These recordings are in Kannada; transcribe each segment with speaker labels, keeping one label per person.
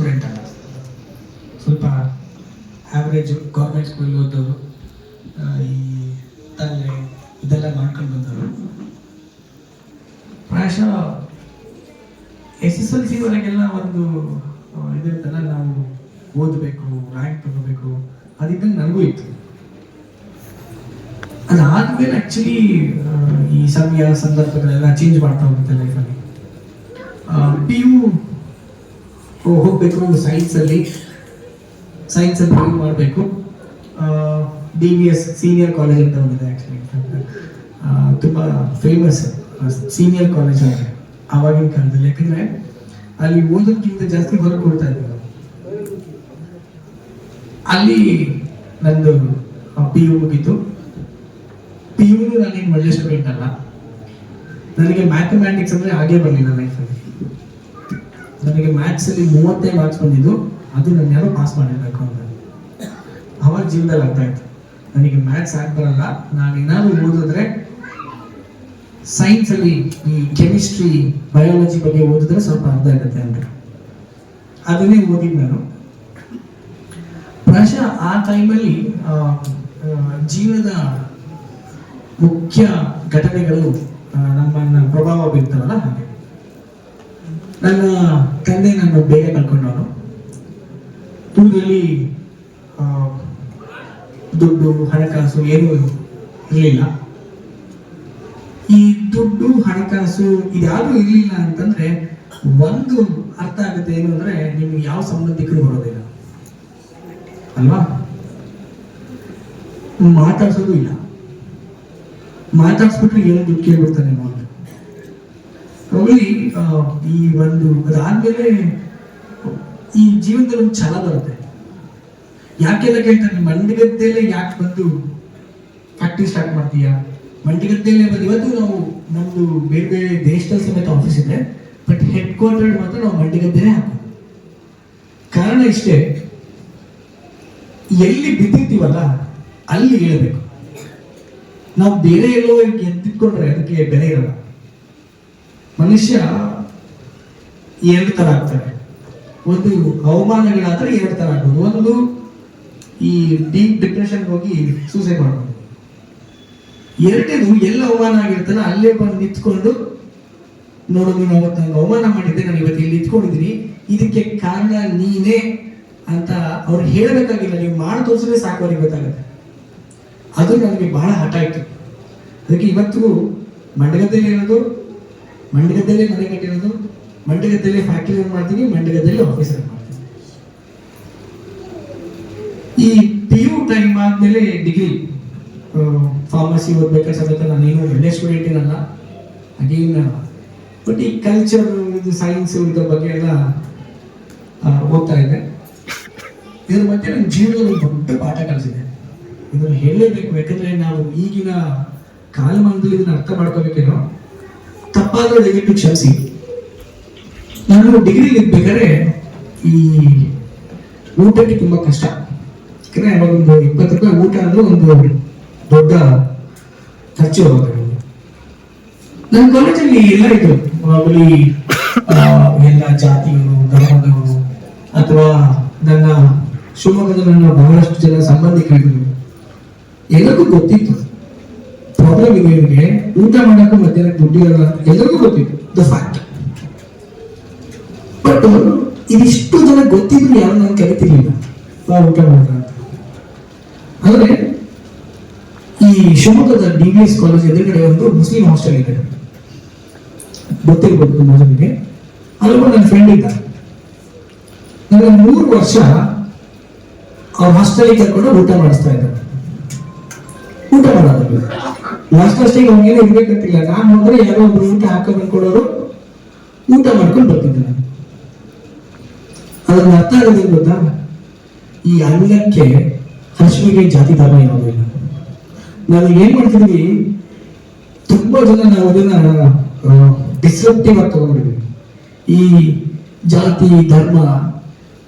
Speaker 1: ಸ್ಟೂಡೆಂಟ್ ಅಲ್ಲ, ಸ್ವಲ್ಪ ಆ್ಯಾವ್ರೇಜ್ ಗೌರ್ಮೆಂಟ್ ಸ್ಕೂಲ್ ಓದೋರು, ಈ ತಲೆ ಇದೆಲ್ಲ ಮಾಡ್ಕೊಂಡು ಬಂದವರು. ಪ್ರಾಯಶಃ SSLC-ವರೆಗೆಲ್ಲ ಒಂದು ಇದಿರ್ತಲ್ಲ, ನಾವು ಓದಬೇಕು, ರ್ಯಾಂಕ್ ತಗೋಬೇಕು, ಅದಿದ್ದಂಗೆ ನನಗೂ ಇತ್ತು. ಅದಾದ್ಮೇಲೆ ಆ್ಯಕ್ಚುಲಿ ಈ ಸಮಯ ಸಂದರ್ಭಗಳೆಲ್ಲ ಚೇಂಜ್ ಮಾಡ್ತಾ ಹೋಗುತ್ತೆ ಲೈಫಲ್ಲಿ. PU ಹೋಗಬೇಕು ಸೈನ್ಸಲ್ಲಿ PU ಮಾಡಬೇಕು. DVS ಸೀನಿಯರ್ ಕಾಲೇಜ್ ಅಂತ ಒಂದಿದೆ ಆ್ಯಕ್ಚುಲಿ, ತುಂಬ ಫೇಮಸ್ ಸೀನಿಯರ್ ಕಾಲೇಜ್ ಅಂದರೆ ಆವಾಗಿನ ಕಾಲದಲ್ಲಿ. ಯಾಕಂದರೆ ಅಲ್ಲಿ ಓದೋದಕ್ಕಿಂತ ಜಾಸ್ತಿ ಹೊರಗೆ ಕೊಡ್ತಾ ಇದ್ರು. ಅಲ್ಲಿ ನಂದು PU ಮುಗೀತು. PU ನಾನೇನು ಒಳ್ಳೆ ಸ್ಟೂಡೆಂಟ್ ಅಲ್ಲ, ನನಗೆ ಮ್ಯಾಥಮೆಟಿಕ್ಸ್ ಅಂದರೆ ಹಾಗೇ ಬರಲಿಲ್ಲ ಲೈಫಲ್ಲಿ. ನನಗೆ ಮ್ಯಾಥ್ಸಲ್ಲಿ 35 ಮಾರ್ಕ್ಸ್ ಬಂದಿದ್ದು, ಅದು ನಾನು ಯಾರೋ ಪಾಸ್ ಮಾಡಿರಬೇಕು ಅಂತ. ಅವಾಗ ಜೀವನದಲ್ಲಿ ಅರ್ಥ ಆಯ್ತು, ನನಗೆ ಮ್ಯಾಥ್ಸ್ ಆಗಿ ಬರಲ್ಲ, ನಾನು ಏನಾದ್ರು ಓದಿದ್ರೆ ಸೈನ್ಸಲ್ಲಿ ಈ ಕೆಮಿಸ್ಟ್ರಿ ಬಯಾಲಜಿ ಬಗ್ಗೆ ಓದಿದ್ರೆ ಸ್ವಲ್ಪ ಅರ್ಥ ಆಗುತ್ತೆ ಅಂತ. ಅದನ್ನೇ ಓದಿದ್ದು ನಾನು. ಪ್ರಾಯಶಃ ಆ ಟೈಮಲ್ಲಿ ಜೀವನದ ಮುಖ್ಯ ಘಟನೆಗಳು ನಮ್ಮನ್ನ ಪ್ರಭಾವ ಬೀರ್ತಾವಲ್ಲ, ಹಾಗೆ ನನ್ನ ತಂದೆ ನಾನು ಬೇಗ ಕಳ್ಕೊಂಡವನು. ಊರಲ್ಲಿ ದುಡ್ಡು ಹಣಕಾಸು ಏನೂ ಇರಲಿಲ್ಲ. ಈ ದುಡ್ಡು ಹಣಕಾಸು ಇದ್ಯಾವುದೂ ಇರಲಿಲ್ಲ ಅಂತಂದ್ರೆ ಒಂದು ಅರ್ಥ ಆಗುತ್ತೆ, ಏನು ಅಂದ್ರೆ ನಿಮ್ಗೆ ಯಾವ ಸಂಬಂಧಿಕರು ಬರೋದಿಲ್ಲ ಅಲ್ವಾ, ಮಾತಾಡ್ಸೋದು ಇಲ್ಲ. ಮಾತಾಡ್ಸ್ಬಿಟ್ರೆ ಏನು ದುಡ್ಡು ಕೇಳ್ಬಿಡ್ತಾನೆ ಅಂತ. ಈ ಒಂದು ಅದಾದ್ಮೇಲೆ ಈ ಜೀವನದಲ್ಲಿ ಒಂದು ಛಲ ಬರುತ್ತೆ. ಯಾಕೆಲ್ಲ ಕೇಳ್ತಾನೆ, ಮಂಡಿಗದ್ದೆಲೆ ಯಾಕೆ ಬಂದು ಫ್ಯಾಕ್ಟ್ರಿ ಸ್ಟಾರ್ಟ್ ಮಾಡ್ತೀಯಾ, ಮಂಡಿಗದ್ದೆಲೆ ಬಂದು. ಇವತ್ತು ನಾವು ನಮ್ದು ಬೇರೆ ಬೇರೆ ದೇಶದಲ್ಲಿ ಸಮೇತ ಆಫೀಸ್ ಇದೆ, ಬಟ್ ಹೆಡ್ ಕ್ವಾರ್ಟರ್ ಮಾತ್ರ ನಾವು ಮಂಡಿಗದ್ದೆಲೆ ಹಾಕೋದು. ಕಾರಣ ಇಷ್ಟೇ, ಎಲ್ಲಿ ಬಿದ್ದಿರ್ತೀವಲ್ಲ ಅಲ್ಲಿ ಹೇಳಬೇಕು. ನಾವು ಬೇರೆ ಎಲ್ಲೋ ಎತ್ತಿಟ್ಕೊಂಡ್ರೆ ಅದಕ್ಕೆ ಬೆಲೆ ಇರಲ್ಲ. ಮನುಷ್ಯ ಎರಡು ತರ ಆಗ್ತಾರೆ. ಒಂದು ಅವಮಾನಗಳಾದ್ರೆ ಎರಡು ತರ ಆಗ್ಬೋದು. ಒಂದು ಈ ಡೀಪ್ ಡಿಪ್ರೆಷನ್ ಹೋಗಿ ಸೂಸೈಡ್ ಮಾಡ್ಬೋದು. ಎರಡನೇದು ಎಲ್ಲ ಅವಮಾನ ಆಗಿರ್ತಲ್ಲ ಅಲ್ಲೇ ಬಂದು ನಿಂತ್ಕೊಂಡು, ನೋಡು ನೀನು ಅವತ್ತು ನಂಗೆ ಅವಮಾನ ಮಾಡಿದ್ದೆ, ನಾನು ಇವತ್ತು ಇಲ್ಲಿ ನಿಂತ್ಕೊಂಡಿದ್ದೀನಿ, ಇದಕ್ಕೆ ಕಾರಣ ನೀನೇ ಅಂತ ಅವ್ರು ಹೇಳಬೇಕಾಗಿಲ್ಲ, ನೀವು ಮಾಡಿ ತೋರಿಸಿದ್ರೆ ಸಾಕು, ಅವ್ರಿಗೆ ಗೊತ್ತಾಗುತ್ತೆ. ಅದು ನನಗೆ ಬಹಳ ಹಠ ಆಯ್ತು. ಅದಕ್ಕೆ ಇವತ್ತಿಗೂ ಮಂಡಗದ್ದೆಯಲ್ಲಿ ಇರೋದು, ಮಂಡಗದ್ದೆಲ್ಲೇ ಮನೆ ಕಟ್ಟಿರೋದು, ಮಂಡಗದ್ದೆಲ್ಲೇ ಫ್ಯಾಕ್ಟರಿ ರನ್ ಮಾಡ್ತೀನಿ, ಮಂಡಗದ್ದೆಲ್ಲೇ ಆಫೀಸ್ ರನ್ ಮಾಡ್ತೀನಿ. ಈ PU ಟೈಮ್ ಆದ್ಮೇಲೆ ಡಿಗ್ರಿ ಫಾರ್ಮಸಿ ಓದ್ಬೇಕಾದ್ರೆ ಸಮೇತ ನಾನೇನು ಒಳ್ಳೆ ಸ್ಟೂಡೆಂಟ್ ಏನಲ್ಲ. ಅಗೇನ್ ಬಟ್ ಈ ಕಲ್ಚರ್, ಇದು ಸೈನ್ಸ್, ಇದ್ರ ಬಗ್ಗೆ ಎಲ್ಲ ಓದ್ತಾ ಇದ್ದೆ. ಇದ್ರ ಮಧ್ಯೆ ನನ್ನ ಜೀವನದಲ್ಲಿ ಒಂದು ದೊಡ್ಡ ಪಾಠ ಕಲಿಸಿದೆ. ಇದನ್ನು ಹೇಳಲೇಬೇಕು, ಯಾಕಂದ್ರೆ ನಾವು ಈಗಿನ ಕಾಲಮಾನದಲ್ಲಿ ಇದನ್ನ ಅರ್ಥ ಮಾಡ್ಕೋಬೇಕೇನೋ. ತಪ್ಪಾದ್ರೆ ದಯವಿಟ್ಟು ಕ್ಷಮಿಸಿ. ನಾನು ಡಿಗ್ರಿ ಇರ್ಬೇಕಾದ್ರೆ ಈ ಊಟಕ್ಕೆ ತುಂಬಾ ಕಷ್ಟ. ಯಾಕಂದ್ರೆ ಅವಾಗ ಒಂದು 20 ರೂಪಾಯಿ ಊಟ ಅಂದ್ರೆ ಒಂದು ದೊಡ್ಡ ಖರ್ಚು ಹೋಗುತ್ತೆ. ನನ್ನ ಕಾಲೇಜಲ್ಲಿ ಎಲ್ಲ ಇದ್ರು, ಮಾಮೂಲಿ ಎಲ್ಲ ಜಾತಿಯವರು, ಧರ್ಮದವರು, ಅಥವಾ ನನ್ನ ಶಿವಮೊಗ್ಗದ ನನ್ನ ಬಹಳಷ್ಟು ಜನ ಸಂಬಂಧಿಕರಿದ್ರು. ಎಲ್ಲರಿಗೂ ಗೊತ್ತಿತ್ತು ಪ್ರಾಬ್ಲಮ್ ಇದೆ, ಇವರಿಗೆ ಊಟ ಮಾಡಕ್ಕೂ ಮಧ್ಯಾಹ್ನ ದುಡ್ಡಿರಲ್ಲ, ಎಲ್ಲರಿಗೂ ಗೊತ್ತಿತ್ತು ದ ಫ್ಯಾಕ್ಟ್. ಬಟ್ ಇದಿಷ್ಟು ಜನ ಗೊತ್ತಿದ್ರು ಯಾರು ನಾನು ಕರಿತಿರ್ಲಿಲ್ಲ ಊಟ ಮಾಡೋಣ ಅಂತ. ಆದ್ರೆ ಈ ಶಿವಮೊಗ್ಗದ DVS ಕಾಲೇಜ್ ಎದುರುಗಡೆ ಒಂದು ಮುಸ್ಲಿಂ ಹಾಸ್ಟೆಲ್ ಇದೆ, ಗೊತ್ತಿರ್ಬೋದು ತುಂಬಾ ಜನರಿಗೆ. ಅಲ್ಲೊಬ್ಬ ನನ್ನ ಫ್ರೆಂಡ್ ಇದ್ದ. ನನ್ನ 3 ವರ್ಷ ಅವ್ರ ಹಾಸ್ಟೆಲಿಗೆ ಕರ್ಕೊಂಡು ಊಟ ಮಾಡಿಸ್ತಾ ಇದ್ದ. ಊಟ ಮಾಡೋದು ಲಾಸ್ಟ್ ಅಷ್ಟಿಗೆ ಅವ್ನಿಗೇನು ಇರ್ಬೇಕಂತಿಲ್ಲ. ನಾನು ಹೋದ್ರೆ ಯಾರೋ ಒಬ್ರು ಊಟ ಹಾಕೊಂಡು ಬಂದ್ಕೊಡೋರು, ಊಟ ಮಾಡ್ಕೊಂಡು ಬರ್ತಿದ್ದೆ ನಾನು. ಅದನ್ನ ಅರ್ಥ ಆಗೋದೇನು ಗೊತ್ತಾ, ಈ ಅನ್ನಕ್ಕೆ ಹಸುವಿಗೆ ಜಾತಿ ಧರ್ಮ ಇರೋದು ಇಲ್ಲ. ನಾವು ಏನ್ ಮಾಡ್ತಿದ್ವಿ, ತುಂಬಾ ಜನ ನಾವು ಅದನ್ನ ಡಿಸ್ರಪ್ಟಿವ್ ಆಗಿ ತಗೊಂಡಿದ್ವಿ. ಈ ಜಾತಿ ಧರ್ಮ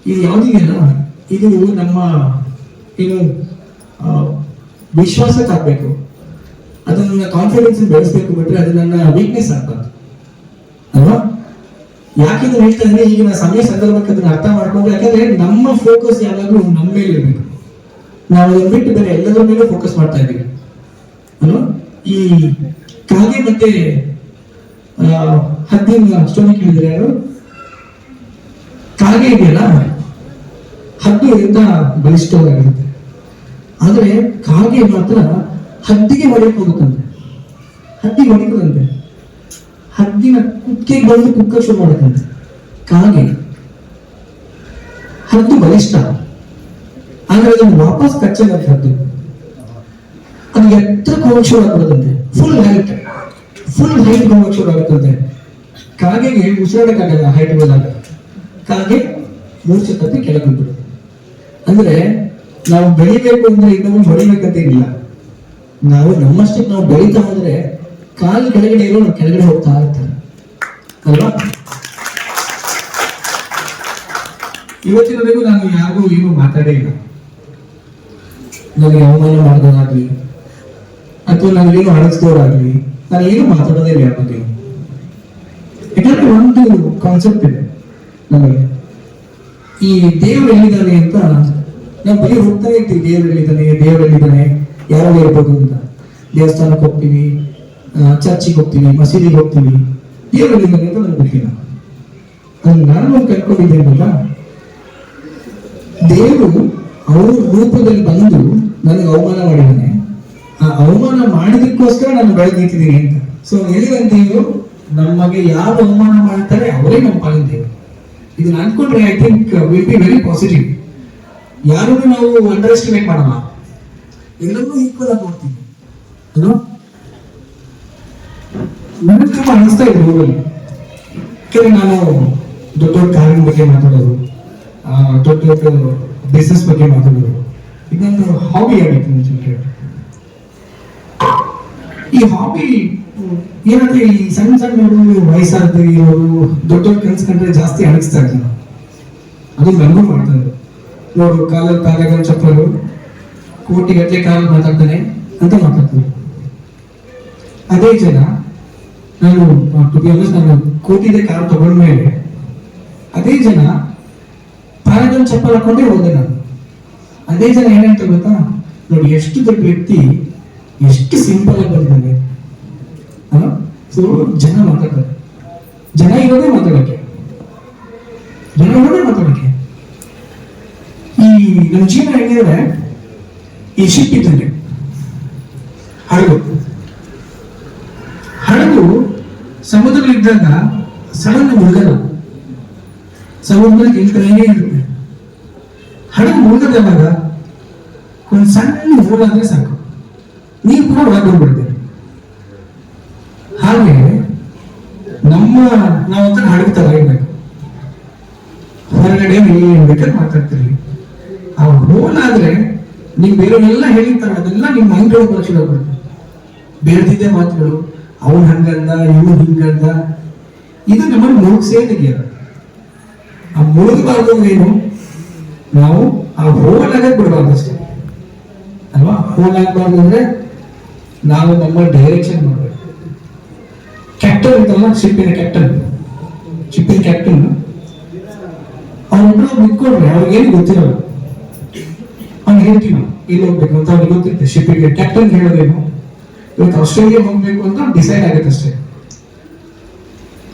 Speaker 1: ಇದು ಯಾವುದಿದೆಯಲ್ಲ, ಇದು ನಮ್ಮ ಏನು ವಿಶ್ವಾಸಕ್ಕೆ ಆಗ್ಬೇಕು, ಅದನ್ನ ಕಾನ್ಫಿಡೆನ್ಸ್ ಬೆಳೆಸ್ಬೇಕು, ಬಿಟ್ರೆ ಅದು ನನ್ನ ವೀಕ್ನೆಸ್ ಆಗ್ಬಾರ್ದು ಅಲ್ವಾ. ಯಾಕಿದ್ರೆ ಹೇಳ್ತಾ ಇದ್ರೆ ಈಗಿನ ಸಮಯ ಸಂದರ್ಭಕ್ಕೆ ಅದನ್ನ ಅರ್ಥ ಮಾಡ್ಕೊಂಡು ಯಾಕಂದ್ರೆ ನಮ್ಮ ಫೋಕಸ್ ಯಾವಾಗಲೂ ನಮ್ಮ ಮೇಲೆ ಇರಬೇಕು. ನಾವು ಅದನ್ನ ಬಿಟ್ಟು ಬೇರೆ ಎಲ್ಲದರ ಮೇಲೆ ಫೋಕಸ್ ಮಾಡ್ತಾ ಇದ್ದೀವಿ ಅಲ್ವಾ. ಈ ಕಾಗೆ ಮತ್ತೆ ಹದ್ದಿನ ಸ್ಟೋರಿ ಕೇಳಿದ್ರೆ ಯಾರು? ಕಾಗೆ ಇದೆಯಲ್ಲ, ಹದ್ದು ಎಂತ ಬಲಿಷ್ಠವಾಗಿರುತ್ತೆ, ಆದ್ರೆ ಕಾಗೆ ಮಾತ್ರ ಹದ್ದಿಗೆ ಹೊಡೆಯಕ್ಕೆ ಹೋಗುತ್ತಂತೆ. ಹದ್ದಿ ಹೊಡಿತದಂತೆ, ಹದ್ದಿನ ಕುಕ್ಕೆಗೆ ಬಂದು ಕುಕ್ಕ ಶುರು ಮಾಡುತ್ತಂತೆ. ಕಾಗೆ, ಹದ್ದು ಬಲಿಷ್ಠ, ಆದ್ರೆ ಅದನ್ನು ವಾಪಸ್ ಕಚ್ಚದಂತೆ ಹದ್ದು. ಅದು ಎತ್ತರಕ್ಕೆ ಹೋಗಕ್ಕೆ ಶುರು ಆಗ್ಬಿಡುತ್ತಂತೆ, ಫುಲ್ ಹೈಟ್ ಹೋಗಕ್ಕೆ ಶುರು ಆಗುತ್ತಂತೆ. ಕಾಗೆಗೆ ಉಸಿರಾಡಕ್ಕಾಗಲ್ಲ ಹೈಟ್ ಹೋದಾಗ, ಕಾಗೆ ಮೂರ್ಛೆ ತಪ್ಪಿ ಕೆಳಗೆ ಬಿಡ್ಬಿಡುತ್ತೆ. ಅಂದ್ರೆ ನಾವು ಬೆಳಿಬೇಕು ಅಂದ್ರೆ ಇನ್ನೊಂದು ಹೊಡಿಬೇಕಂತ ಏನಿಲ್ಲ, ನಾವು ನಮ್ಮಷ್ಟಕ್ಕೆ ನಾವು ಬೆಳೀತಾ ಹೋದ್ರೆ ಕಾಲು ಕೆಳಗಡೆ ಇರೋ ಕೆಳಗಡೆ ಹೋಗ್ತಾ ಇರ್ತಾರೆ ಅಲ್ವಾ. ಇವತ್ತಿನವರೆಗೂ ನಾನು ಯಾರಿಗೂ ಏನು ಮಾತಾಡೇ ಇಲ್ಲ. ನನಗೆ ಅವಮಾನ ಮಾಡಿದವರಾಗ್ಲಿ ಅಥವಾ ನನಗೇನು ಅಡಗಿಸಿದವರಾಗ್ಲಿ, ನಾನು ಏನು ಮಾತಾಡೋದೇ ಇಲ್ಲ ಯಾರ ಬಗ್ಗೆ. ಯಾಕಂದ್ರೆ ಒಂದು ಕಾನ್ಸೆಪ್ಟ್ ಇದೆ ನಮಗೆ, ಈ ದೇವರು ಎಲ್ಲಿದ್ದಾನೆ ಅಂತ ನಾವು ಬರೀ ಹೋಗ್ತಾ ಇರ್ತೀವಿ. ದೇವರು ಎಲ್ಲಿದ್ದಾನೆ ಯಾರು ಇರ್ಬೋದು ಅಂತ. ದೇವಸ್ಥಾನಕ್ಕೆ ಹೋಗ್ತೀವಿ, ಚರ್ಚಿಗೆ ಹೋಗ್ತೀವಿ, ಮಸೀದಿಗೆ ಹೋಗ್ತೀವಿ, ದೇವರು ಎಲ್ಲಿದ್ದಾನೆ ಅಂತ ನನಗೆ ಗೊತ್ತಿಲ್ಲ. ಅದು ನಾನು ಕಲ್ತ್ಕೊಂಡಿದ್ದೇನಲ್ಲ, ದೇವರು ಅವ್ರ ರೂಪದಲ್ಲಿ ಬಂದು ನನಗೆ ಅವಮಾನ ಮಾಡಿದ್ದಾನೆ. ಆ ಅವಮಾನ ಮಾಡಿದಕ್ಕೋಸ್ಕರ ನಾನು ಬೆಳೆದು ನಿಂತಿದ್ದೀನಿ ಅಂತ. ಸೊ ಎಲ್ಲಿದ್ದಾನೆ ದೇವರು? ನಮಗೆ ಯಾರು ಅವಮಾನ ಮಾಡ್ತಾರೆ ಅವರೇ ನಮ್ಮ ಪಾಲಿನ ದೇವರು. ಇದನ್ನ ಅನ್ಕೊಂಡ್ರೆ I think will be very positive. ಯಾರನ್ನು ನಾವು ಅಂಡರ್ ಎಸ್ಟಿಮೇಟ್ ಮಾಡಲ್ಲ, ಎಲ್ಲರೂ ಈಕ್ವಲ್ ಆಗಿ ನೋಡ್ತೀವಿ. ಅದು ನನಗೆ ತುಂಬಾ ಅನಿಸ್ತಾ ಇದೆ ಊರಲ್ಲಿ. ಯಾಕಂದ್ರೆ ನಾನು ದೊಡ್ಡ ದೊಡ್ಡ ಕಾರಿನ ಬಗ್ಗೆ ಮಾತಾಡೋದು, ದೊಡ್ಡ ದೊಡ್ಡ ಬಿಸ್ನೆಸ್ ಬಗ್ಗೆ ಮಾತಾಡೋದು ಇದೊಂದು ಹಾಬಿ ಆಗಿತ್ತು ಮುಂಚೆ. ಈ ಹಾಬಿ ಏನಂದ್ರೆ ಈ ಸಣ್ಣ ವಯಸ್ಸಾದ ಇರೋರು ದೊಡ್ಡ ಕನಸು ಕಂಡ್ರೆ ಜಾಸ್ತಿ ಅಣಗಿಸ್ತಾ ಇರ್ತಾರೆ. ಅದು ನನಗೂ ಮಾಡ್ತಾ ಇದ್ರು. ನೋಡು ಕಾಲಲ್ಲಿ ಕಾಲಾಗ ಚಪ್ಪಲು, ಕೋಟಿಗಟ್ಟಲೆ ಕಾಲಲ್ಲಿ ಮಾತಾಡ್ತಾನೆ ಅಂತ ಮಾತಾಡ್ತಾರೆ. ಅದೇ ಜನ ನಾನು ಕೋಟಿದೆ ಕಾರ್ ತಗೊಂಡ್ಮೇಲೆ ಅದೇ ಜನ ಪಾರಗನ್ ಚಪ್ಪಲ್ ಹಾಕೊಂಡೇ ಹೋದೆ ನಾನು. ಅದೇ ಜನ ಏನಂತ ಗೊತ್ತಾ, ನೋಡಿ ಎಷ್ಟು ದೊಡ್ಡ ವ್ಯಕ್ತಿ ಎಷ್ಟು ಸಿಂಪಲ್ ಆಗಿ ಬಂದಿದ್ದಾನೆ. ಸೊ ಜನ ಮಾತಾಡ್ತಾರೆ, ಜನ ಇರೋದೇ ಮಾತಾಡಕ್ಕೆ. ಈ ನಮ್ಮ ಜೀವನ ಹೆಂಗಿದ್ರೆ, ಈ ಶಿಪ್ ಇದ್ದಂಗೆ ಹಡಗು ಸಮುದ್ರದಲ್ಲಿದ್ದಾಗ ಸಡನ್ ಮುಳುಗಲ್ಲ, ಸಮುದ್ರದಲ್ಲಿ ನಿಲ್ತಾನೇ ಇರುತ್ತೆ. ಹಡಗು ಮುಳುಗದಾಗ ಒಂದು ಸಣ್ಣ ಹೋಲಾದ್ರೆ ಸಾಕು, ನೀರು ಕೂಡ ಒಳಗೊಂಡ್ಬಿಡುತ್ತೆ. ಹಾಗೆ ನಾವಂತ ಹಡಗು ತರ ಇರ್ಬೇಕು. ಹೊರಗಡೆ ಏನ್ ಬೇಕಾದ್ರೆ ಮಾತಾಡ್ತೀರಿ, ಆ ಹೋಲಾದ್ರೆ ನೀವು ಬೇರೆಲ್ಲ ಹೇಳಿರ್ತಾರೆ, ಅದೆಲ್ಲ ನಿಮ್ಮ ಮೈಂಡ್ಗಳು ಬರಕ್ಕೆ ಹೋಗ್ಬಿಡುತ್ತೆ. ಬೇರೆದಿದ್ದೆ ಮಾತುಗಳು, ಅವನು ಹಂಗಂದ ಇವನು ಹಿಂಗಂದ, ಇದು ನಮ್ಮನ್ನು ಮುಳುಗ್ಸೇ ತೆಗಿಯೋದು. ಆ ಮುಳುಗಬಾರ್ದು ಏನು, ನಾವು ಆ ಹೋಲಾಗ ಬಿಡಬಾರ್ದು ಅಷ್ಟೇ ಅಲ್ವಾ. ಹೋಲಾಗಬಾರ್ದು ಅಂದ್ರೆ ನಾವು ನಮ್ಮ ಡೈರೆಕ್ಷನ್ ಮಾಡ್ಬೇಕು. ಕ್ಯಾಪ್ಟನ್ ಇರ್ತಲ್ಲ, ಶಿಪ್ಪಿನ ಕ್ಯಾಪ್ಟನ್ ಅವ್ರೊಬ್ರು ನಿಂತ್ಕೊಂಡ್ರೆ ಅವ್ರಿಗೇನು ಗೊತ್ತಿರಲ್ಲ. ಅವ್ನು ಹೇಳ್ತೀವಿ ನಾವು ಎಲ್ಲಿ ಹೋಗ್ಬೇಕು ಅಂತ ಅವ್ರಿಗೆ ಗೊತ್ತಿರುತ್ತೆ. ಶಿಪ್ಪಿಗೆ ಕ್ಯಾಪ್ಟನ್ ಹೇಳೋದೇನು, ಇವತ್ತು ಆಸ್ಟ್ರೇಲಿಯಾ ಹೋಗ್ಬೇಕು ಅಂತ ಡಿಸೈಡ್ ಆಗುತ್ತೆ ಅಷ್ಟೇ.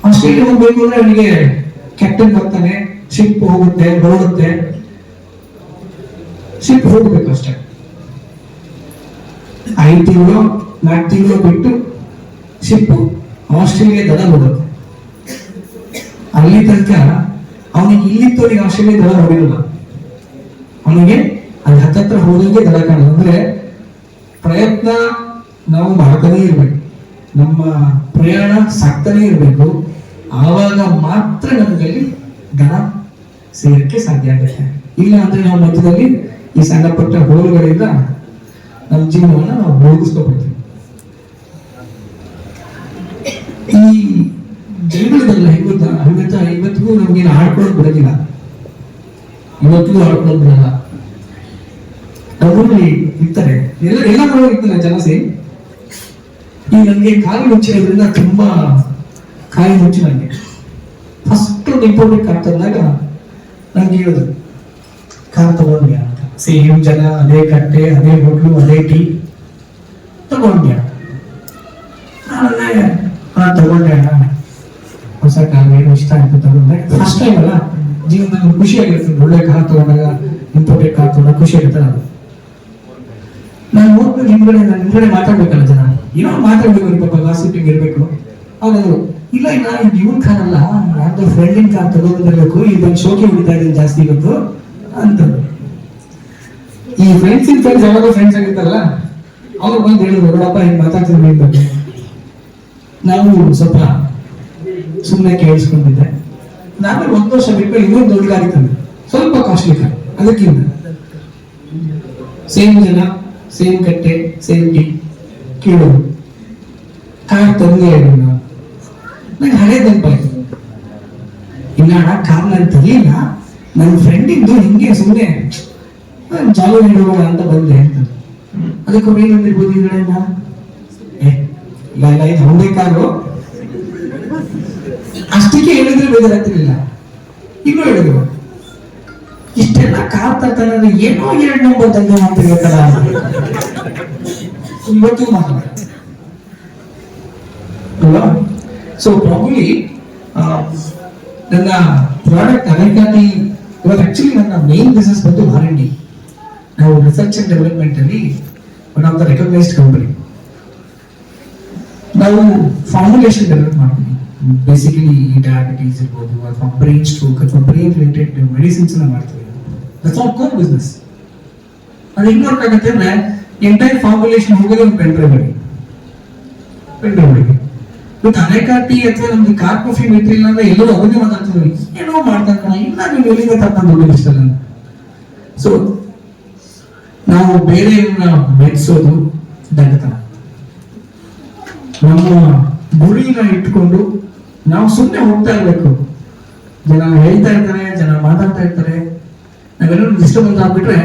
Speaker 1: ಆಸ್ಟ್ರೇಲಿಯಾ ಹೋಗ್ಬೇಕು ಅಂದ್ರೆ ಅವನಿಗೆ ಕ್ಯಾಪ್ಟನ್ ಬರ್ತಾನೆ, ಶಿಪ್ ಹೋಗುತ್ತೆ, ನೋಡುತ್ತೆ, ಶಿಪ್ ಹೋಗ್ಬೇಕು ಅಷ್ಟೇ. 5 ತಿಂಗಳು 4 ತಿಂಗಳು ಬಿಟ್ಟು ಶಿಪ್ ಆಸ್ಟ್ರೇಲಿಯಾ ದಡ ನೋಡುತ್ತೆ. ಅಲ್ಲಿ ತನಕ ಅವನಿಗೆ ಇಲ್ಲಿತ್ತವನಿಗೆ ಆಸ್ಟ್ರೇಲಿಯಾ ದಡ ನೋಡಿರಲ್ಲ. ಅವನಿಗೆ ಅಲ್ಲಿ ಹತ್ತತ್ರ ಹೋದಂಗೆ ದಡ ಕಾಣೋದು. ಅಂದ್ರೆ ಪ್ರಯತ್ನ ನಾವು ಮಾಡ್ತಾನೆ ಇರ್ಬೇಕು, ನಮ್ಮ ಪ್ರಯಾಣ ಸಾಕ್ತಾನೆ ಇರ್ಬೇಕು. ಆವಾಗ ಮಾತ್ರ ನಮಗಲ್ಲಿ ದಡ ಸೇರಕ್ಕೆ ಸಾಧ್ಯ ಆಗುತ್ತೆ. ಇಲ್ಲ ಅಂದ್ರೆ ನಾವು ಮಧ್ಯದಲ್ಲಿ ಈ ಸಣ್ಣ ಪುಟ್ಟ ಹೋಲುಗಳಿಂದ ನಮ್ಮ ಜೀವನವನ್ನು ನಾವು ಮುಳುಗಿಸ್ಕೊಳ್ತೀವಿ. ಈ ಜನಗಳಿದಲ್ಲ ಇವತ್ತಿಗೂ ನಮ್ಗೇನು ಆಡ್ಕೊಳ್ಳೋದು ಬಿಡೋದಿಲ್ಲ, ಆಡ್ಕೊಳ್ಳೋದು ಬಿಡಲ್ಲ. ನಮ್ಮಲ್ಲಿ ಇರ್ತಾರೆ, ಎಲ್ಲ ಇರ್ತಾರೆ ಜನ ಸೇರಿ. ಈ ನನಗೆ ಕಾಲು ಮುಚ್ಚಿರೋದ್ರಿಂದ ತುಂಬಾ ಕಾಯಿ ಮುಚ್ಚಿ ನನಗೆ ಫಸ್ಟ್ ಇಂಪಾರ್ಟೆಂಟ್ ಆಗ್ತದಾಗ ನಂಗೆ ಹೇಳಿದ್ರು ಕಾರ್ ತಗೊಂಡ್ಯಾ ಅಂತ. ಸೇಮ್ ಜನ, ಅದೇ ಕಟ್ಟೆ, ಅದೇ ಹೋಟ್ಲು, ಅದೇ ಟೀ. ತಗೊಂಡ್ಯಾ? ತಗೊಂಡೆ ಹೊಸ ಕಾರ್, ಏನು ಇಷ್ಟ ಆಯ್ತು ತಗೊಂಡೆ. ಫಸ್ಟ್ ಟೈಮ್ ಅಲ್ಲ ಜೀವನದಲ್ಲಿ ಖುಷಿ ಆಗಿರ್ತದೆ, ಒಳ್ಳೆ ಕಾರ್ ತಗೊಂಡಾಗ, ಇಂಪೋರ್ಟೆಡ್ ಕಾರ್ ತಗೊಂಡಾಗ ಖುಷಿ ಆಗಿರ್ತದೆ. ಅದು ನಾನು ಹೋಗ್ಬೇಕು ಹಿಂದ್ಗಡೆ ಮಾತಾಡ್ಬೇಕಲ್ಲ ಜನ, ಏನೋ ಮಾತಾಡ್ಬೇಕು, ಪಾಪ ಗಾಸಿಪಿಂಗ್ ಇರ್ಬೇಕು. ಅವ್ರು ಇಲ್ಲ ಇಲ್ಲ ಇದು ಇವನ್ ಕಾರ್ ಅಲ್ಲ, ಯಾರ್ದೋ ಫ್ರೆಂಡಿನ ಕಾರ್ ತಗೊಂಡಿರ್ಬೇಕು, ಇದೊಂದು ಶೋಕಿ ಹೊಡಿತಾ ಇದ್ದೀನಿ ಜಾಸ್ತಿ ಇವತ್ತು ಅಂತ. ಈ ಫ್ರೆಂಡ್ಸ್ ಯಾವಾಗ ಫ್ರೆಂಡ್ಸ್ ಆಗಿರ್ತಾರಲ್ಲ ಅವ್ರು ಬಂದು ಹೇಳಿದ್ರು, ನೋಡಪ್ಪ ಹಿಂಗೆ ಮಾತಾಡ್ತಿದ್ವಿ ಅಂತ. ನಾವು ಸ್ವಲ್ಪ ಸುಮ್ಮನೆ ಕೇಳಿಸ್ಕೊಂಡಿದ್ದೆ. ನಾನು 1 ವರ್ಷ ಬಿಟ್ಟು ಇನ್ನೊಂದು ದೊಡ್ಡ ಗಾಡಿ ತಂದೆ, ಸ್ವಲ್ಪ ಕಾಸ್ಟ್ಲಿ ಕಾರ್. ಅದಕ್ಕಿಂತ ಸೇಮ್ ಜನ, ಸೇಮ್ ಕಟ್ಟೆ, ಸೇಮ್ ಟೀ ಕೇಳೋದು. ಕಾರ್ ತಂದೆ ನಂಗೆ ಹಳೆ ನೆನಪಾಯ್ತು. ಇಲ್ಲ ಕಾರ್ ನಾನು ತರಲಿಲ್ಲ, ನನ್ನ ಫ್ರೆಂಡ್ ಇದ್ದು ಹಿಂಗೆ ಸುಮ್ಮನೆ ಚಾಲು ಹಿಡುವ ಅಂತ ಬಂದೆ ಅಂತ. ಅದಕ್ಕೆ ಅವ್ರು ಏನು ಅಂದಿರ್ಬೋದು ಈ ಕಡೆಯಿಂದ, ಇಲ್ಲ ಇಲ್ಲ ಇದು ಒಂದೇ ಕಾರು. ಅಷ್ಟಕ್ಕೆ ಹೇಳಿದ್ರೆ ಬೇಜಾರಾಗ್ತಿರ್ಲಿಲ್ಲ. ಇನ್ನೂ ಹೇಳಿದ್ರು, ಇಷ್ಟೆಲ್ಲ ಕಾರ್ ತರ್ತಾನೆ, ಏನೋ 2 ನಂಬರ್ ದಂಗೆ ಮಾಡ್ತಿರ್ಬೇಕಲ್ಲ ಇವತ್ತು ಮಾತಾಡ. ಸೊ ಪ್ರಾಬ್ಲಿ ನನ್ನ ಪ್ರಾಡಕ್ಟ್ ಅನೇಕಾತಿ ಇವಾಗ ಆಕ್ಚುಲಿ ನನ್ನ ಮೇನ್ ಬಿಸ್ನೆಸ್ ಬಂದು R&D. ನಾವು ರಿಸರ್ಚ್ ಅಂಡ್ ಡೆವಲಪ್ಮೆಂಟ್ ಅಲ್ಲಿ one of the recognised company. ನಾವು ಫಾರ್ಮುಲೇಷನ್ ಡೆವಲಪ್ ಮಾಡ್ತೀವಿ. ಬೇಸಿಕಲಿ ಡಯಾಬಿಟೀಸ್ ಇರ್ಬೋದು, ಅಥವಾ ಬ್ರೈನ್ ಸ್ಟ್ರೋಕ್ ಅಥವಾ ಬ್ರೈನ್ ರಿಲೇಟೆಡ್ ಮೆಡಿಸಿನ್ಸ್ ಮಾಡ್ತೀವಿ. That's all core business. ಅದು ಹೆಂಗ್ ವರ್ಕ್ ಆಗುತ್ತೆ ಅಂದ್ರೆ ಎಂಟೈರ್ ಫಾರ್ಮುಲೇಷನ್ ಹೋಗೋದು ಒಂದು ಪೆನ್ಡ್ರೈವ್ ಇವತ್ತು ಅನೇಕ ಟೀ ಅಥವಾ ನಮ್ದು ಕಾರ್ ಕಾಫಿ ಮೆಟೀರಿಯಲ್ ಅಂದ್ರೆ ಎಲ್ಲರೂ ಅವನ್ನೇ ಮಾತಾಡ್ತಿದ್ವಿ, ಏನೋ ಮಾಡ್ತಾರೆ ಇಲ್ಲ ನೀವು ಎಲ್ಲಿಂದ ತಪ್ಪಂದು ದುಡ್ಡು ಇಷ್ಟಲ್ಲ. ಸೊ ನಾವು ಬೇರೆಯವ್ರನ್ನ ಮೆಚ್ಚಿಸೋದು ದಂಡತನ. ನಮ್ಮ ಗುರಿನ ಇಟ್ಕೊಂಡು ನಾವು ಸುಮ್ಮನೆ ಹೋಗ್ತಾ ಇರ್ಬೇಕು. ಜನ ಹೇಳ್ತಾ ಇರ್ತಾರೆ, ಜನ ಮಾತಾಡ್ತಾ ಇರ್ತಾರೆ, ನಾವೆಲ್ಲರೂ ಡಿಸ್ಟರ್ಬೆನ್ಸ್ ಆಗ್ಬಿಟ್ರೆ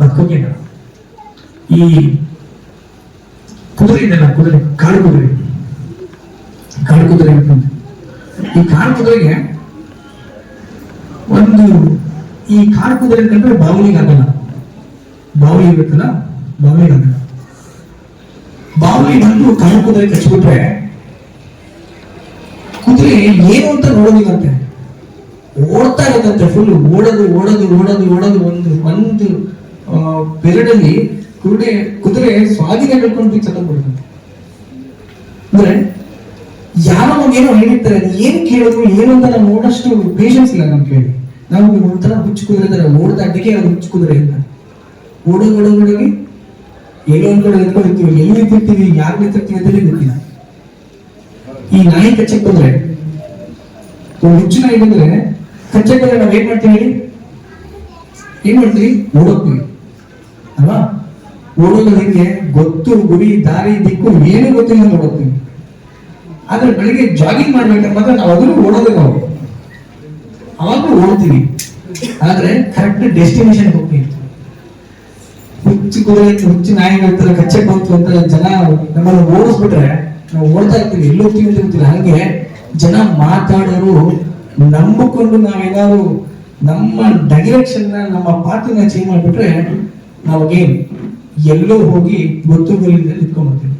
Speaker 1: ಬದುಕೋಕೆ. ಈ ಕುದುರೆ ಇದೆಲ್ಲ, ಕುದುರೆ ಕಾಡು ಕುದುರೆ ಅಂತಂದ್ರೆ, ಈ ಕಾಡು ಕುದುರೆಗೆ ಒಂದು, ಈ ಕಾಡು ಕುದುರೆ ಕಂಡ್ರೆ ಬಾವಲಿಗೆ ಆಗಲ್ಲ. ಬಾವಲಿ ಇರುತ್ತಲ್ಲ, ಬಾವಲಿಗೆ ಆಗಲ್ಲ. ಬಾವಲಿ ಬಂದು ಕಾಡು ಕುದುರೆ ಕಚ್ಬಿಟ್ರೆ ಕುದುರೆ ಏನು ಅಂತ ನೋಡೋದಿಲ್ಲಂತೆ, ಓಡ್ತಾ ಇರುತ್ತಂತೆ. ಫುಲ್ ಓಡೋದು ಓಡೋದು ಓಡೋದು ಓಡೋದು ಒಂದು ಪೀರಿಯಡ್ ಅಲ್ಲಿ ಕುದುರೆ ಸ್ವಾಧೀನ ಕಳ್ಕೊಂಡು ಸತ್ತೋಗ್ಬಿಡುತ್ತಂತೆ. ಅಂದ್ರೆ ಯಾರೋ ಏನೋ ಹೇಳಿರ್ತಾರೆ, ಅದು ಏನು ಕೇಳಿದ್ರು ಏನು ಅಂತ ನಾವು ನೋಡೋಷ್ಟು ಪೇಷನ್ಸ್ ಇಲ್ಲ ನಮ್ ಕೇಳಿ. ನಾವು ಒಂಥರ ಹುಚ್ಚು ಕುದುರೆ ತರ ಓಡ್ತಾ ಇದ್ದಕ್ಕೆ ಅದು ಹುಚ್ಚು ಕುದುರೆ ಅಂತ ಓಡೋಗಿ ಏನೋ ಒಂದ್ ಕಡೆ ಎತ್ಕೊಂಡಿರ್ತೀವಿ, ಎಲ್ಲಿ ನಿಂತಿರ್ತೀವಿ, ಯಾರು ನಿಂತಿರ್ತೀವಿ ಅಂತಲೇ ಗೊತ್ತಿಲ್ಲ. ಈ ನಾಯಿ ಕಚ್ಚಕ್ ಬಂದ್ರೆ, ಹುಚ್ಚು ನಾಯಿ ಬಂದ್ರೆ ಕಚ್ಚಕ್ ಬಂದ್ರೆ ನಾವ್ ಏನ್ ಮಾಡ್ತೀವಿ ಓಡೋಗ್ತೀವಿ ಅಲ್ವಾ? ಓಡೋದು ಹೆಂಗೆ ಗೊತ್ತು, ಗುರಿ, ದಾರಿ, ದಿಕ್ಕು ಏನೂ ಗೊತ್ತಿಲ್ಲ ಓಡೋಗ್ತೀವಿ. ಆದ್ರೆ ಬೆಳಿಗ್ಗೆ ಜಾಗಿಂಗ್ ಮಾಡ್ಬೇಕಂದ್ರೆ ನಾವು ಅದನ್ನು ಓಡೋದೇ, ನಾವು ಅವಾಗೂ ಓಡ್ತೀವಿ, ಆದ್ರೆ ಕರೆಕ್ಟ್ ಡೆಸ್ಟಿನೇಷನ್ ಹೋಗ್ತೀವಿ. ಹುಚ್ಚು ಕುದುರೆ, ಹುಚ್ಚು ನಾಯಿಗಳ ತರ ಕಚ್ಚಕ್ ಬಂತು ಅಂತ ಜನ ನಮ್ಮನ್ನು ಓಡಿಸ್ಬಿಟ್ರೆ ನಾವು ಓಡ್ತಾ ಇರ್ತೀವಿ, ಎಲ್ಲಿ ಹೋಗ್ತೀವಿ ಅಂತ ಗೊತ್ತಿಲ್ಲ. ಹಾಗೆ ಜನ ಮಾತಾಡೋರು ನಂಬಿಕೊಂಡು ನಾವೇನಾದ್ರು ನಮ್ಮ ಡೈರೆಕ್ಷನ್ ನಮ್ಮ ಪಾತ್ರನ ಚೇಂಜ್ ಮಾಡ್ಬಿಟ್ರೆ ನಾವು ಅಗೇನ್ ಎಲ್ಲೋ ಹೋಗಿ ಗೊತ್ತುಗಳಿಂದ ನಿಂತ್ಕೊಂಡ್ಬರ್ತೀವಿ.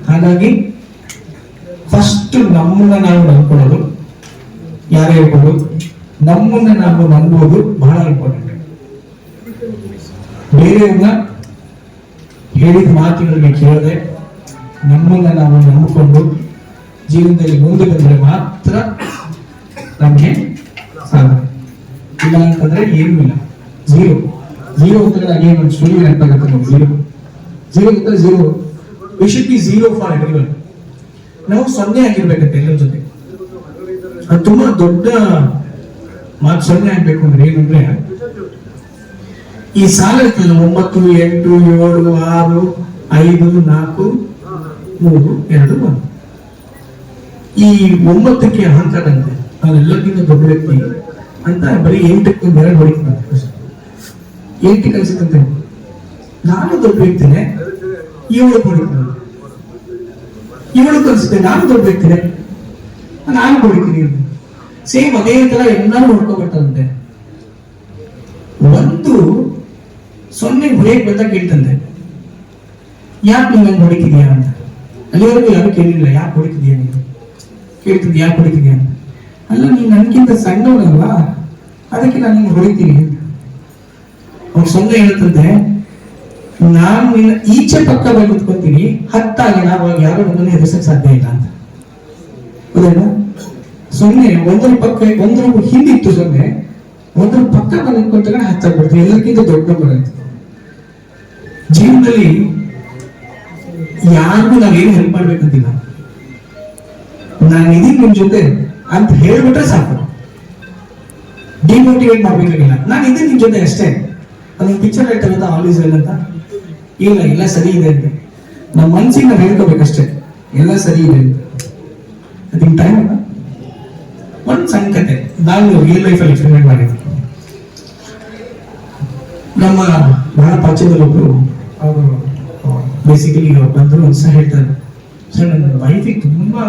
Speaker 1: ಹಾಗಾಗಿ ಫಸ್ಟ್ ನಮ್ಮನ್ನ ನಾವು ನಂಬ್ಕೊಳ್ಳೋದು, ಯಾರೇ ಇರ್ಬೋದು, ನಮ್ಮನ್ನ ನಾವು ನಂಬೋದು ಬಹಳ ಇಂಪಾರ್ಟೆಂಟ್. ಬೇರೆಯವ್ರನ್ನ ಹೇಳಿದ ಮಾತುಗಳಿಗೆ ಕೇಳದೆ ನಮ್ಮನ್ನ ನಾವು ನಂಬಿಕೊಂಡು ಜೀವನದಲ್ಲಿ ಮುಂದೆ ಬಂದರೆ ಮಾತ್ರ ನಮ್ಗೆ ಸಾಧನೆ. ಇಲ್ಲ ಅಂತಂದ್ರೆ ಏನೂ ಇಲ್ಲ, ಝೀರೋ ಅಂತಂದ್ರೆ ಅಗೇನ್ ಒಂದು ಸ್ಟೋರಿ ನೆನಪಾಗುತ್ತೆ ನಮ್ಗೆ. ಝೀರೋ ಅಂತಂದ್ರೆ zero. We should be zero for everyone. ನಾವು 0 ಆಗಿರ್ಬೇಕಂತೆ ಎಲ್ಲರ ಜೊತೆ. ಅದು ತುಂಬಾ ದೊಡ್ಡ ಮಾತು. 0 ಆಗ್ಬೇಕು ಅಂದ್ರೆ ಏನಂದ್ರೆ, ಈ ಸಾಲ ಇರ್ತಲ್ಲ 9, 8, 7, 6, 5, 4, 3, 2, 1. ಈ 9ಕ್ಕೆ ಅಹಂಕಾರ ಅಂತೆ, ನಾನೆಲ್ಲಕ್ಕಿಂತ ದೊಡ್ಡ ವ್ಯಕ್ತಿ ಅಂತ ಬರೀ 8ಕ್ಕೆ ಒಂದು 2 ಹೊಡಿತಾರೆ. 8 ಕಲಿಸುತ್ತಂತೆ ನಾನು ದೊಡ್ಡ ವ್ಯಕ್ತಿನೇ, 7 ಹೊಡಿತೀನಿ, 7 ಕಲಿಸುತ್ತೆ ನಾನು ದೊಡ್ಡ ವ್ಯಕ್ತಿನೇ, ನಾನು ಹೊಡಿತೀನಿ. ಸೇಮ್ ಅದೇ ತರ ಎಲ್ಲರೂ ನೋಡ್ಕೊಬರ್ತಾರಂತೆ. ಇವತ್ತು ಸೊನ್ನೆ ಹೊಡೆಯಕ್ಕೆ ಬಂದಾಗ ಕೇಳ್ತಂದೆ, ಯಾಕೆ ನೀನು ನಂಗೆ ಹೊಡಿತಿದ್ಯಾ ಅಂತ. ಅಲ್ಲಿವರೆಗೂ ಯಾರು ಕೇಳಿಲ್ಲ, ಯಾಕೆ ಹೊಡಿತಿದ್ಯಾ ನೀನು ಕೇಳ್ತಿದ್ದೆ, ಯಾಕೆ ಹೊಡಿತಿದ್ಯಾ ಅಂತ. ಅಲ್ಲ, ನೀನು ನನಗಿಂತ ಸಣ್ಣವನಲ್ವಾ, ಅದಕ್ಕೆ ನಾನು ನಿಮ್ಗೆ ಹೊಡಿತೀನಿ ಅಂತ. ಅವ್ರು ಸೊನ್ನೆ ಹೇಳುತ್ತಂತೆ, ನಾನು ನಿನ್ನ ಈಚೆ ಪಕ್ಕ ಬಂದು ಕುತ್ಕೊಂತೀನಿ, ಹತ್ತಾಗೋಣ, ಅವಾಗ ಯಾರು ನಮ್ಮನ್ನು ಎದುರಿಸಕ್ಕೆ ಸಾಧ್ಯ ಇಲ್ಲ ಅಂತ. ಹೌದಾ? ಸೊನ್ನೆ ಒಂದರ ಪಕ್ಕ, ಒಂದರ ಹಿಂದಿತ್ತು ಸೊನ್ನೆ, ಒಂದರ ಪಕ್ಕ ಬಂದು ನಿಂತ್ಕೊಂತಾಗ ಹತ್ತಾಗ್ಬಿಡ್ತೀವಿ, ಎಲ್ಲರಿಗಿಂತ ದೊಡ್ಡ ನಂಬರ್ ಅಂತ. ಜೀವನದಲ್ಲಿ ಯಾರಿಗೂ ನಾವೇನು ಹೆಲ್ಪ್ ಮಾಡ್ಬೇಕಂತಿಲ್ಲ, ನಾನು ಇದೀನಿ ನಿಮ್ ಜೊತೆ ಅಂತ ಹೇಳ್ಬಿಟ್ರೆ ಸಾಕು. ಡಿಮೋಟಿವೇಟ್ ಮಾಡ್ಬೇಕಾಗಿಲ್ಲ, ನಾನು ಇದೀನಿ ನಿಮ್ ಜೊತೆ ಅಷ್ಟೇ. ಅದೊಂದು ಪಿಕ್ಚರ್ ಹೇಳ್ತಾರಂತ, ಆಲ್ ಇಸ್ ವೆಲ್ ಅಂತ. ಇಲ್ಲ, ಎಲ್ಲ ಸರಿ ಇದೆ ಅಂತ ನಮ್ಮ ಮನ್ಸಿಗೆ ನಾವು ಹೇಳ್ಕೋಬೇಕಷ್ಟೇ, ಎಲ್ಲ ಸರಿ ಇದೆ ಅಂತ. ಅದಕ್ಕೆ ಟೈಮ್ ಅಲ್ಲ. ಒಂದು ಸಣ್ಣ ಕತೆ ನಾನು ರಿಯಲ್ ಲೈಫಲ್ಲಿ ಎಕ್ಸ್ಪೆರಿಮೆಂಟ್ ಮಾಡಿದ್ದೆ. ನಮ್ಮ ಬಹಳ ಪರಿಚಯದಲ್ಲೊಬ್ರು, ಅವರು ಬೇಸಿಕಲಿ ಬಂದರು ಒಂದು ಸಹ ಹೇಳ್ತಾರೆ, ಸರ್ ನನ್ನ ವೈಫಿಗೆ ತುಂಬಾ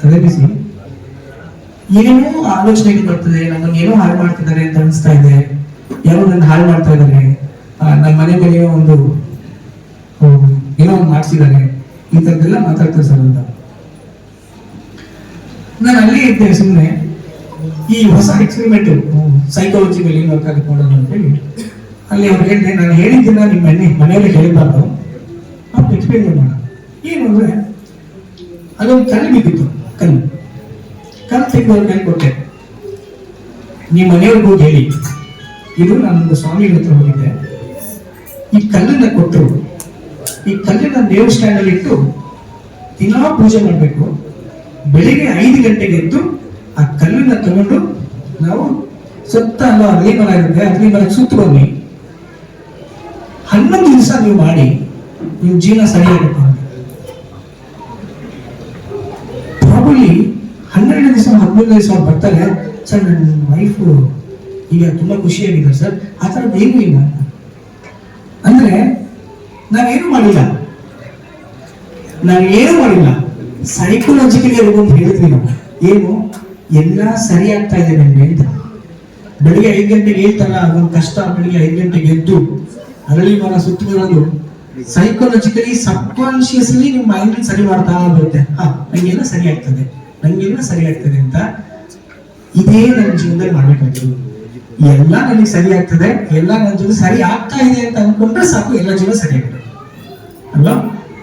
Speaker 1: ತಲೆ ಬಿಸಿ, ಏನೇನೋ ಆಲೋಚನೆಗಳು ಬರ್ತದೆ, ನಮ್ಮನ್ನು ಏನೋ ಹಾಳು ಮಾಡ್ತಿದ್ದಾರೆ ಅಂತ ಅನಿಸ್ತಾ ಇದೆ, ಯಾರೋ ನನ್ನ ಹಾಳು ಮಾಡ್ತಾ ಇದ್ದಾರೆ, ನಮ್ಮ ಮನೆ ಮೇಲೆ ಏನೋ ಒಂದು ಮಾಡಿಸಿದ್ದಾರೆ, ಈ ಥರದ್ದೆಲ್ಲ ಮಾತಾಡ್ತಾರೆ ಸರ್ ಅಂತ. ನಾನು ಅಲ್ಲೇ ಇದ್ದೆ ಸುಮ್ಮನೆ, ಈ ಹೊಸ ಎಕ್ಸ್ಪೆರಿಮೆಂಟ್ ಸೈಕಾಲಜಿ ಮೇಲೆ ಏನು ವರ್ಕ್ ಆಗುತ್ತೆ ನೋಡೋಣ ಅಂತ ಹೇಳಿ ಅಲ್ಲಿ ಅವ್ರು ಹೇಳಿದೆ, ನಾನು ಹೇಳಿದ್ದನ್ನ ನಿಮ್ಮ ಮನೆಯಲ್ಲಿ ಹೇಳಿಬಾರ್ದು, ಅವ್ರು ಎಕ್ಸ್ಪೆರಿಮೆಂಟ್ ಮಾಡೋಣ. ಏನು ಅಂದ್ರೆ ಅದೊಂದು ಕಲ್ಲು ಬಿದ್ದಿತ್ತು, ಕಲ್ಲು ತೆಗೆದು ಅವ್ರ ಕೈ ಕೊಟ್ಟೆ, ನಿಮ್ಮ ಮನೆಯವ್ರಿಗೆ ಹೋಗಿ ಹೇಳಿ, ಇದು ನಾನೊಂದು ಸ್ವಾಮಿಗಳ ಹತ್ರ ಹೋಗಿದ್ದೆ, ಈ ಕಲ್ಲನ್ನ ಕೊಟ್ಟರು, ಈ ಕಲ್ಲನ್ನ ದೇವ್ರ ಸ್ಟ್ಯಾಂಡ್ ಅಲ್ಲಿ ಇಟ್ಟು ದಿನಾ ಪೂಜೆ ಮಾಡಬೇಕು, ಬೆಳಿಗ್ಗೆ 5 ಗಂಟೆಗೆ ಎದ್ದು ಆ ಕಲ್ಲನ್ನ ತಗೊಂಡು ನಾವು ಸುತ್ತ ಅಲ್ಲ ಅರಳಿ ಮರ ಇರುತ್ತೆ, ಅರಳಿ ಮರಕ್ಕೆ ಸುತ್ತ ಬನ್ನಿ, 11 ದಿವಸ ನೀವು ಮಾಡಿ, ನಿಮ್ಮ ಜೀವನ ಸರಿಯಾಗುತ್ತೆ. ಪ್ರಾಬಲಿ 12 ದಿವಸ 13 ದಿವಸ ಅವ್ರು ಬರ್ತಾರೆ, ಸರ್ ನನ್ನ ವೈಫ್ ಈಗ ತುಂಬಾ ಖುಷಿಯಾಗಿದ್ದಾರೆ ಸರ್, ಆ ಥರದ್ದು ಏನೂ ಇಲ್ಲ. ಅಂದ್ರೆ ನಾವೇನು ಮಾಡಿಲ್ಲ, ಸೈಕೋಲಾಜಿಕಲಿ ಅವ್ರಿಗೊಂದು ಹೇಳಿದ್ವಿ ನಾವು, ಏನು ಎಲ್ಲ ಸರಿ ಆಗ್ತಾ ಇದೆ ನಮ್ಗೆ ಅಂತ. ಬೆಳಿಗ್ಗೆ 5 ಗಂಟೆಗೆ ಹೇಳ್ತಲ್ಲ, ಅದೊಂದು ಕಷ್ಟ. ಬೆಳಿಗ್ಗೆ 5 ಗಂಟೆಗೆ ಎದ್ದು ಅರಳಿ ಮರ ಸುತ್ತ ಬರೋದು ಸೈಕೋಲಾಜಿಕಲಿ ಸಬ್ಕಾನ್ಶಿಯಸ್ಲಿ ನಿಮ್ಮ ಮೈಂಡ್ ಸರಿ ಮಾಡ್ತಾ ಬರುತ್ತೆ. ನಂಗೆಲ್ಲ ಸರಿ ಆಗ್ತದೆ, ನಂಗೆಲ್ಲ ಸರಿ ಆಗ್ತದೆ ಅಂತ. ಇದೇ ನನ್ನ ಜೀವನದಲ್ಲಿ ಮಾಡ್ಬೇಕಾಗಿರೋದು. ಎಲ್ಲ ನನಗೆ ಸರಿ ಆಗ್ತದೆ, ಎಲ್ಲ ನನ್ನ ಜೀವನ ಸರಿ ಆಗ್ತಾ ಇದೆ ಅಂತ ಅನ್ಕೊಂಡ್ರೆ ಸಾಕು, ಎಲ್ಲ ಜೀವನ ಸರಿ ಆಗುತ್ತೆ ಅಲ್ವಾ?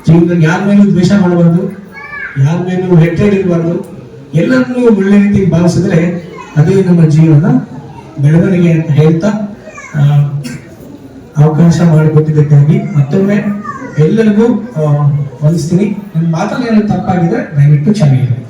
Speaker 1: ಜೀವನದಲ್ಲಿ ಯಾರ ಮೇಲೂ ದ್ವೇಷ ಮಾಡಬಾರ್ದು, ಯಾರ ಮೇಲೂ ಹೆಟ್ರೇಡ್ ಇರಬಾರ್ದು, ಎಲ್ಲರನ್ನೂ ಒಳ್ಳೆ ರೀತಿಯಲ್ಲಿ ಭಾವಿಸಿದ್ರೆ ಅದೇ ನಮ್ಮ ಜೀವನದ ಬೆಳವಣಿಗೆ ಅಂತ ಹೇಳ್ತಾ ಅವಕಾಶ ಮಾಡಿಕೊಟ್ಟಿದ್ದಕ್ಕಾಗಿ ಮತ್ತೊಮ್ಮೆ ಎಲ್ಲರಿಗೂ ವಂದಿಸ್ತೀನಿ. ನನ್ನ ಮಾತಲ್ಲಿ ಏನಾದ್ರು ತಪ್ಪಾಗಿದ್ರೆ ದಯವಿಟ್ಟು ಕ್ಷಮೆ ಇರಲಿ.